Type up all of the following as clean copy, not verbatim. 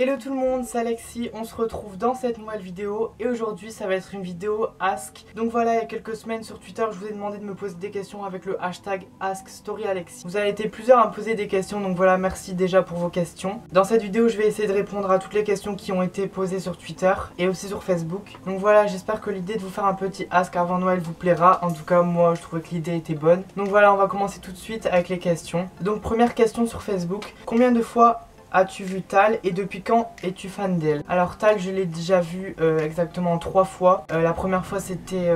Hello tout le monde, c'est Alexis, on se retrouve dans cette nouvelle vidéo et aujourd'hui ça va être une vidéo Ask. Donc voilà, il y a quelques semaines sur Twitter je vous ai demandé de me poser des questions avec le hashtag AskStoryAlexis. Vous avez été plusieurs à me poser des questions, donc voilà, merci déjà pour vos questions. Dans cette vidéo je vais essayer de répondre à toutes les questions qui ont été posées sur Twitter et aussi sur Facebook. Donc voilà, j'espère que l'idée de vous faire un petit Ask avant Noël vous plaira. En tout cas moi je trouvais que l'idée était bonne. Donc voilà, on va commencer tout de suite avec les questions. Donc première question sur Facebook, combien de fois as-tu vu Tal et depuis quand es-tu fan d'elle? Alors Tal, je l'ai déjà vu exactement 3 fois. La première fois c'était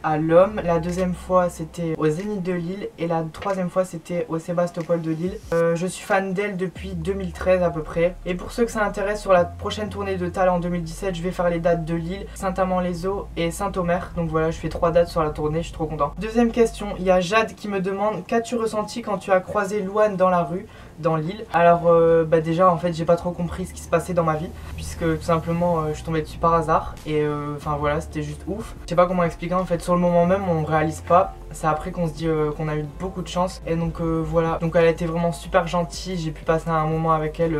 à l'Homme, la deuxième fois c'était au Zénith de Lille et la troisième fois c'était au Sébastopol de Lille. Je suis fan d'elle depuis 2013 à peu près. Et pour ceux que ça intéresse, sur la prochaine tournée de Tal en 2017, je vais faire les dates de Lille, Saint-Amand-les-Eaux et Saint-Omer. Donc voilà, je fais 3 dates sur la tournée, je suis trop content. Deuxième question, il y a Jade qui me demande: qu'as-tu ressenti quand tu as croisé Louane dans la rue dans Lille? Alors déjà en fait j'ai pas trop compris ce qui se passait dans ma vie, puisque tout simplement je suis tombée dessus par hasard et enfin voilà, c'était juste ouf. Je sais pas comment expliquer, en fait sur le moment même on réalise pas, c'est après qu'on se dit qu'on a eu beaucoup de chance. Et donc voilà, donc elle a été vraiment super gentille, j'ai pu passer un moment avec elle,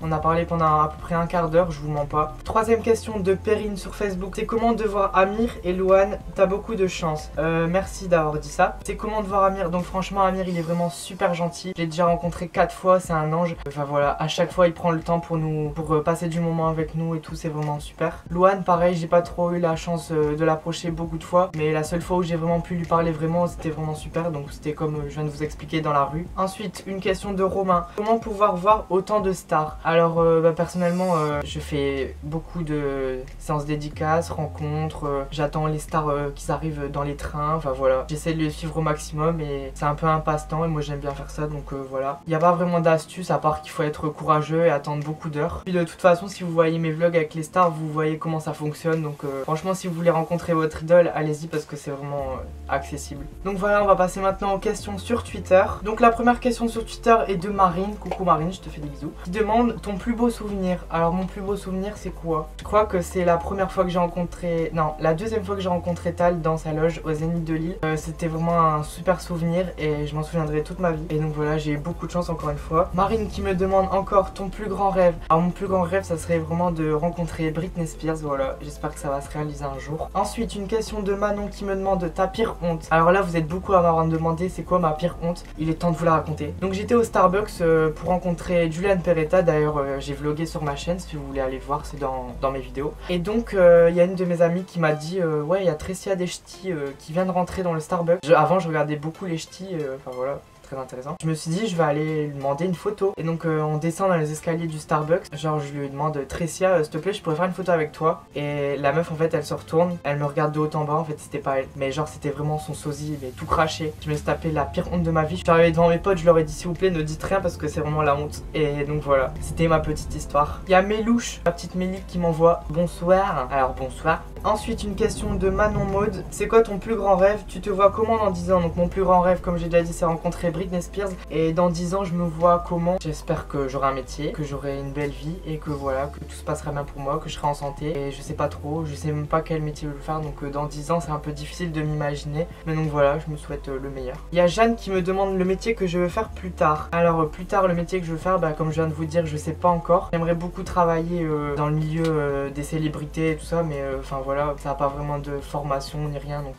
on a parlé pendant à peu près un quart d'heure, je vous mens pas. Troisième question de Perrine sur Facebook, c'est comment de voir Amir et Louane? T'as beaucoup de chance. Merci d'avoir dit ça. C'est comment de voir Amir? Donc franchement Amir il est vraiment super gentil, je l'ai déjà rencontré 4 fois, c'est un ange. Enfin voilà, à chaque fois il prend le temps pour passer du moment avec nous et tout, c'est vraiment super. Louane pareil, j'ai pas trop eu la chance de l'approcher beaucoup de fois, mais la seule fois où j'ai vraiment pu lui parler vraiment, c'était vraiment super, donc c'était comme je viens de vous expliquer dans la rue. Ensuite une question de Romain, comment pouvoir voir autant de stars? Alors personnellement je fais beaucoup de séances dédicaces, rencontres, j'attends les stars qui arrivent dans les trains, enfin voilà, j'essaie de les suivre au maximum et c'est un peu un passe-temps et moi j'aime bien faire ça, donc voilà. Il n'y a pas vraiment d'astuce à part qu'il faut être courageux et attendre beaucoup d'heures. Puis de toute façon si vous voyez mes vlogs avec les stars, vous voyez comment ça fonctionne, donc franchement si vous voulez rencontrer votre idole, allez-y parce que c'est vraiment accessible. Donc voilà, on va passer maintenant aux questions sur Twitter. Donc la première question sur Twitter est de Marine, coucou Marine, je te fais des bisous, qui demande ton plus beau souvenir. Alors mon plus beau souvenir c'est quoi? Je crois que c'est la première fois que j'ai rencontré, non, la deuxième fois que j'ai rencontré Tal dans sa loge au Zénith de Lille. C'était vraiment un super souvenir et je m'en souviendrai toute ma vie. Et donc voilà, j'ai eu beaucoup de chance encore une fois. Marine qui me demande encore ton plus grand rêve. Alors mon plus grand rêve ça serait vraiment de rencontrer Britney Spears, voilà, j'espère que ça va se réaliser un jour. Ensuite une question de Manon qui me demande ta pire honte. Alors là vous êtes beaucoup à m'avoir demandé c'est quoi ma pire honte, il est temps de vous la raconter. Donc j'étais au Starbucks pour rencontrer Julian Peretta, d'ailleurs j'ai vlogué sur ma chaîne si vous voulez aller voir, c'est dans mes vidéos. Et donc il y a une de mes amies qui m'a dit ouais il y a Tressia des ch'tis qui vient de rentrer dans le Starbucks. Avant je regardais beaucoup les ch'tis, enfin voilà, très intéressant. Je me suis dit je vais aller lui demander une photo. Et donc on descend dans les escaliers du Starbucks, genre je lui demande Tressia s'il te plaît je pourrais faire une photo avec toi. Et la meuf en fait elle se retourne, elle me regarde de haut en bas, en fait c'était pas elle, mais genre c'était vraiment son sosie, mais tout craché. Je me suis tapé la pire honte de ma vie. Je suis arrivé devant mes potes, je leur ai dit s'il vous plaît ne dites rien parce que c'est vraiment la honte. Et donc voilà, c'était ma petite histoire. Il y a Mélouche, ma petite Mélie qui m'envoie bonsoir. Alors bonsoir. Ensuite une question de Manon Maude, c'est quoi ton plus grand rêve? Tu te vois comment dans 10 ans? Donc mon plus grand rêve comme j'ai déjà dit c'est rencontrer Britney Spears. Et dans 10 ans je me vois comment? J'espère que j'aurai un métier, que j'aurai une belle vie et que voilà, que tout se passera bien pour moi, que je serai en santé. Et je sais pas trop, je sais même pas quel métier je veux faire, donc dans 10 ans c'est un peu difficile de m'imaginer. Mais donc voilà, je me souhaite le meilleur. Il y a Jeanne qui me demande le métier que je veux faire plus tard. Alors plus tard le métier que je veux faire, comme je viens de vous dire, je sais pas encore. J'aimerais beaucoup travailler dans le milieu des célébrités et tout ça, mais enfin voilà, ça n'a pas vraiment de formation ni rien, donc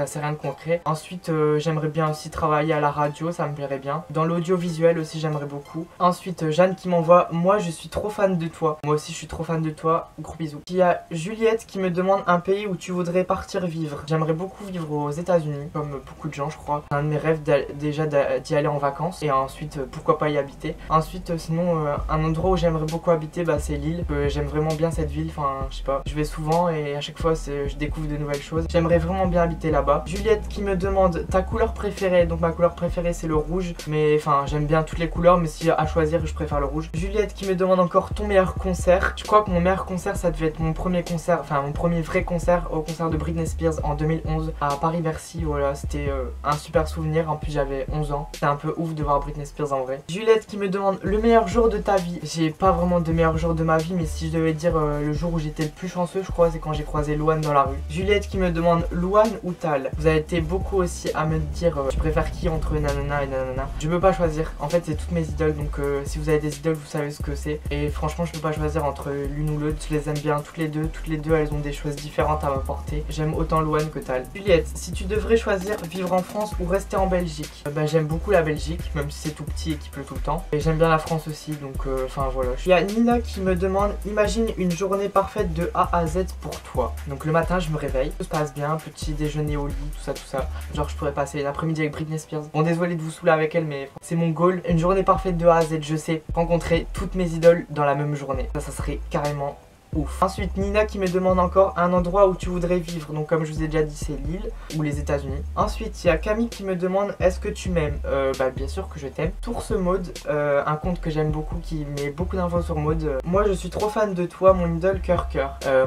c'est rien de concret. Ensuite j'aimerais bien aussi travailler à la radio, ça me plairait bien. Dans l'audiovisuel aussi j'aimerais beaucoup. Ensuite Jeanne qui m'envoie moi je suis trop fan de toi. Moi aussi je suis trop fan de toi, gros bisous. Il y a Juliette qui me demande un pays où tu voudrais partir vivre. J'aimerais beaucoup vivre aux États-Unis, comme beaucoup de gens je crois. C'est un de mes rêves déjà d'y aller en vacances et ensuite pourquoi pas y habiter. Ensuite sinon un endroit où j'aimerais beaucoup habiter c'est Lille. J'aime vraiment bien cette ville, enfin je sais pas, je vais souvent et à chaque fois je découvre de nouvelles choses. J'aimerais vraiment bien habiter là-bas. Juliette qui me demande ta couleur préférée. Donc ma couleur préférée c'est le rouge, mais enfin j'aime bien toutes les couleurs, mais si à choisir je préfère le rouge. Juliette qui me demande encore ton meilleur concert. Je crois que mon meilleur concert ça devait être mon premier concert, enfin mon premier vrai concert, au concert de Britney Spears en 2011 à Paris-Bercy. Voilà, c'était un super souvenir, en plus j'avais 11 ans. C'était un peu ouf de voir Britney Spears en vrai. Juliette qui me demande le meilleur jour de ta vie. J'ai pas vraiment de meilleur jour de ma vie, mais si je devais dire le jour où j'étais le plus chanceux je crois c'est quand j'ai croisé Louane dans la rue. Juliette qui me demande Louane ou Tal. Vous avez été beaucoup aussi à me dire tu préfères qui entre nanana nanana et nanana. Je peux pas choisir. En fait, c'est toutes mes idoles. Donc, si vous avez des idoles, vous savez ce que c'est. Et franchement, je peux pas choisir entre l'une ou l'autre. Je les aime bien toutes les deux. Toutes les deux, elles ont des choses différentes à m'apporter. J'aime autant Louane que Tal. Juliette, si tu devrais choisir vivre en France ou rester en Belgique, bah, j'aime beaucoup la Belgique, même si c'est tout petit et qu'il pleut tout le temps. Et j'aime bien la France aussi. Donc, enfin voilà. Il y a Nina qui me demande, imagine une journée parfaite de A à Z pour toi. Donc le matin, je me réveille, tout se passe bien, petit déjeuner au lit, tout ça. Genre je pourrais passer l'après-midi avec Britney Spears. Bon, désolé de vous saouler avec elle, mais c'est mon goal. Une journée parfaite de A à Z, je sais, rencontrer toutes mes idoles dans la même journée. Ça serait carrément ouf. Ensuite, Nina qui me demande encore un endroit où tu voudrais vivre. Donc comme je vous ai déjà dit, c'est l'île ou les États-Unis. Ensuite, il y a Camille qui me demande, est-ce que tu m'aimes? Bah bien sûr que je t'aime. Source Maude, un compte que j'aime beaucoup qui met beaucoup d'infos sur Maude. Moi je suis trop fan de toi, mon idole cœur.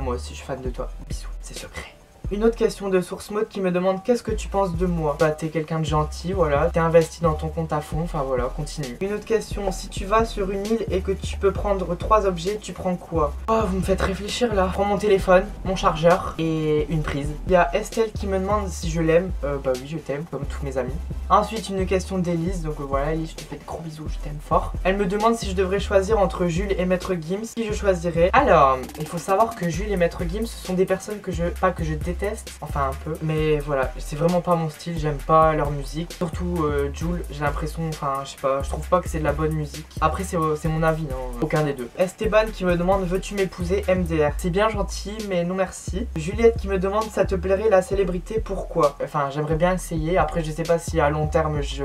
Moi aussi je suis fan de toi. Bisous, c'est secret. Une autre question de Source Mode qui me demande, qu'est-ce que tu penses de moi? Bah t'es quelqu'un de gentil, voilà, t'es investi dans ton compte à fond, enfin voilà, continue. Une autre question, si tu vas sur une île et que tu peux prendre 3 objets, tu prends quoi? Oh, vous me faites réfléchir là. Je prends mon téléphone, mon chargeur et une prise. Il y a Estelle qui me demande si je l'aime. Bah oui, je t'aime, comme tous mes amis. Ensuite, une question d'Elise, donc voilà Elise, je te fais de gros bisous, je t'aime fort. Elle me demande si je devrais choisir entre Jules et Maître Gims, qui je choisirais. Alors, il faut savoir que Jules et Maître Gims, ce sont des personnes que pas que je déteste, enfin un peu, mais voilà, c'est vraiment pas mon style, j'aime pas leur musique, surtout Jules, j'ai l'impression, enfin je sais pas, je trouve pas que c'est de la bonne musique. Après c'est mon avis, hein, aucun des deux. Esteban qui me demande, veux-tu m'épouser? MDR, c'est bien gentil mais non merci. Juliette qui me demande, ça te plairait la célébrité, pourquoi? Enfin j'aimerais bien essayer, après je sais pas si à long terme si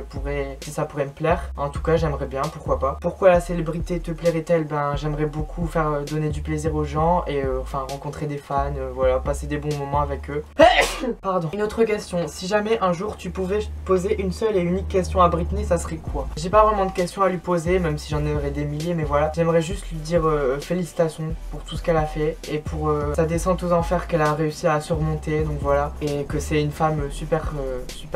ça pourrait me plaire, en tout cas j'aimerais bien, pourquoi pas. Pourquoi la célébrité te plairait-elle? Ben j'aimerais beaucoup faire donner du plaisir aux gens et enfin rencontrer des fans, voilà, passer des bons moments avec eux. Pardon. Une autre question, si jamais un jour tu pouvais poser une seule et unique question à Britney, ça serait quoi? J'ai pas vraiment de questions à lui poser, même si j'en aurais des milliers, mais voilà. J'aimerais juste lui dire félicitations pour tout ce qu'elle a fait et pour sa descente aux enfers qu'elle a réussi à surmonter, donc voilà. Et que c'est une femme super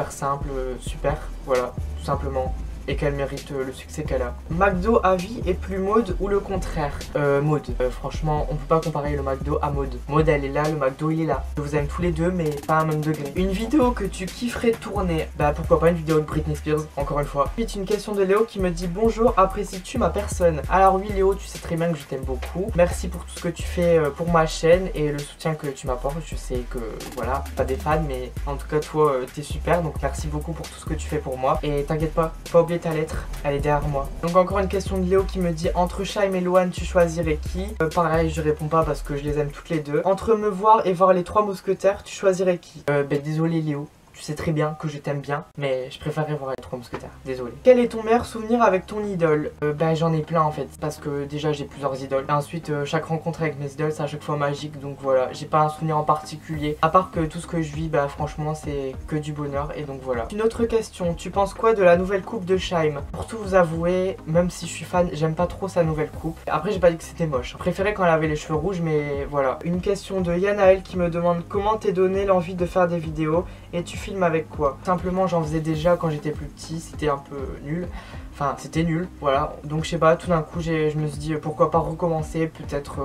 simple, super, voilà, tout simplement. Et qu'elle mérite le succès qu'elle a. McDo à vie est plus Maude ou le contraire? Maude. Franchement, on peut pas comparer le McDo à Maude. Maude elle est là, le McDo il est là. Je vous aime tous les deux, mais pas à un même degré. Une vidéo que tu kifferais tourner? Bah pourquoi pas une vidéo de Britney Spears, encore une fois. Ensuite une question de Léo qui me dit, bonjour, apprécies-tu ma personne? Alors oui Léo, tu sais très bien que je t'aime beaucoup. Merci pour tout ce que tu fais pour ma chaîne et le soutien que tu m'apportes. Je sais que voilà, pas des fans, mais en tout cas toi t'es super, donc merci beaucoup pour tout ce que tu fais pour moi. Et t'inquiète pas oublier ta lettre, elle est derrière moi. Donc encore une question de Léo qui me dit, entre Shaim et Louane tu choisirais qui? Pareil, je réponds pas parce que je les aime toutes les deux. Entre me voir et voir les 3 mousquetaires, tu choisirais qui? Désolé Léo, tu sais très bien que je t'aime bien, mais je préférerais voir les 3 mousquetaires, désolé. Quel est ton meilleur souvenir avec ton idole? Bah j'en ai plein en fait, parce que déjà j'ai plusieurs idoles. Et ensuite chaque rencontre avec mes idoles c'est à chaque fois magique, donc voilà, j'ai pas un souvenir en particulier. À part que tout ce que je vis, bah franchement c'est que du bonheur, et donc voilà. Une autre question, tu penses quoi de la nouvelle coupe de Shaim? Pour tout vous avouer, même si je suis fan, j'aime pas trop sa nouvelle coupe. Après j'ai pas dit que c'était moche, je préférais quand elle avait les cheveux rouges, mais voilà. Une question de Yanaël qui me demande, comment t'es donné l'envie de faire des vidéos et tu filmes avec quoi? Simplement j'en faisais déjà quand j'étais plus petit, c'était un peu nul. Enfin c'était nul, voilà. Donc je sais pas, tout d'un coup je me suis dit pourquoi pas recommencer, peut-être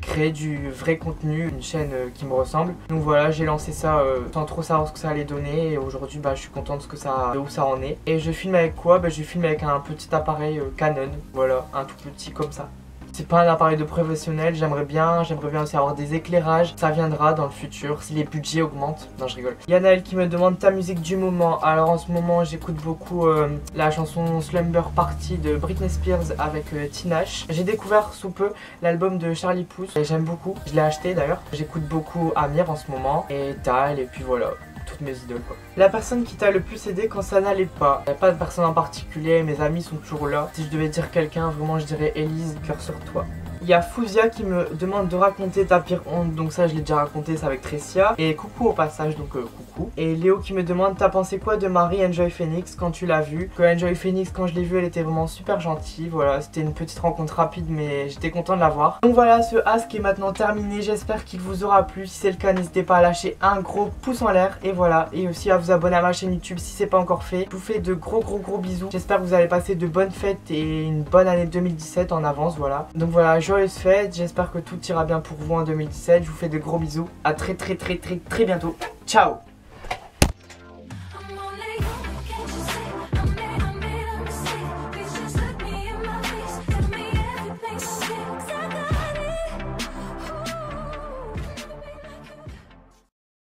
créer du vrai contenu, une chaîne qui me ressemble. Donc voilà, j'ai lancé ça sans trop savoir ce que ça allait donner, et aujourd'hui bah je suis contente de où ça en est. Et je filme avec quoi? Bah je filme avec un petit appareil Canon, voilà, un tout petit comme ça. C'est pas un appareil de professionnel, j'aimerais bien aussi avoir des éclairages. Ça viendra dans le futur, si les budgets augmentent. Non, je rigole. Yanaël qui me demande ta musique du moment. Alors en ce moment, j'écoute beaucoup la chanson Slumber Party de Britney Spears avec Tinashe. J'ai découvert sous peu l'album de Charlie Puth et j'aime beaucoup. Je l'ai acheté d'ailleurs. J'écoute beaucoup Amir en ce moment et Tal, et puis voilà. Toutes mes idoles quoi. La personne qui t'a le plus aidé quand ça n'allait pas? Y a pas de personne en particulier, mes amis sont toujours là. Si je devais dire quelqu'un, vraiment je dirais Elise, cœur sur toi. Il y a Fouzia qui me demande de raconter ta pire honte, donc ça je l'ai déjà raconté, c'est avec Tressia. Et coucou au passage, donc coucou. Et Léo qui me demande, t'as pensé quoi de Marie Enjoy Phoenix quand tu l'as vue? Que Enjoy Phoenix, quand je l'ai vue, elle était vraiment super gentille, voilà, c'était une petite rencontre rapide mais j'étais content de la voir. Donc voilà, ce ask est maintenant terminé, j'espère qu'il vous aura plu. Si c'est le cas, n'hésitez pas à lâcher un gros pouce en l'air, et voilà, et aussi à vous abonner à ma chaîne YouTube si c'est pas encore fait. Je vous fais de gros bisous, j'espère que vous allez passer de bonnes fêtes et une bonne année 2017 en avance, voilà. Donc voilà, joyeuses fêtes, j'espère que tout ira bien pour vous en 2017, je vous fais de gros bisous, à très bientôt, ciao.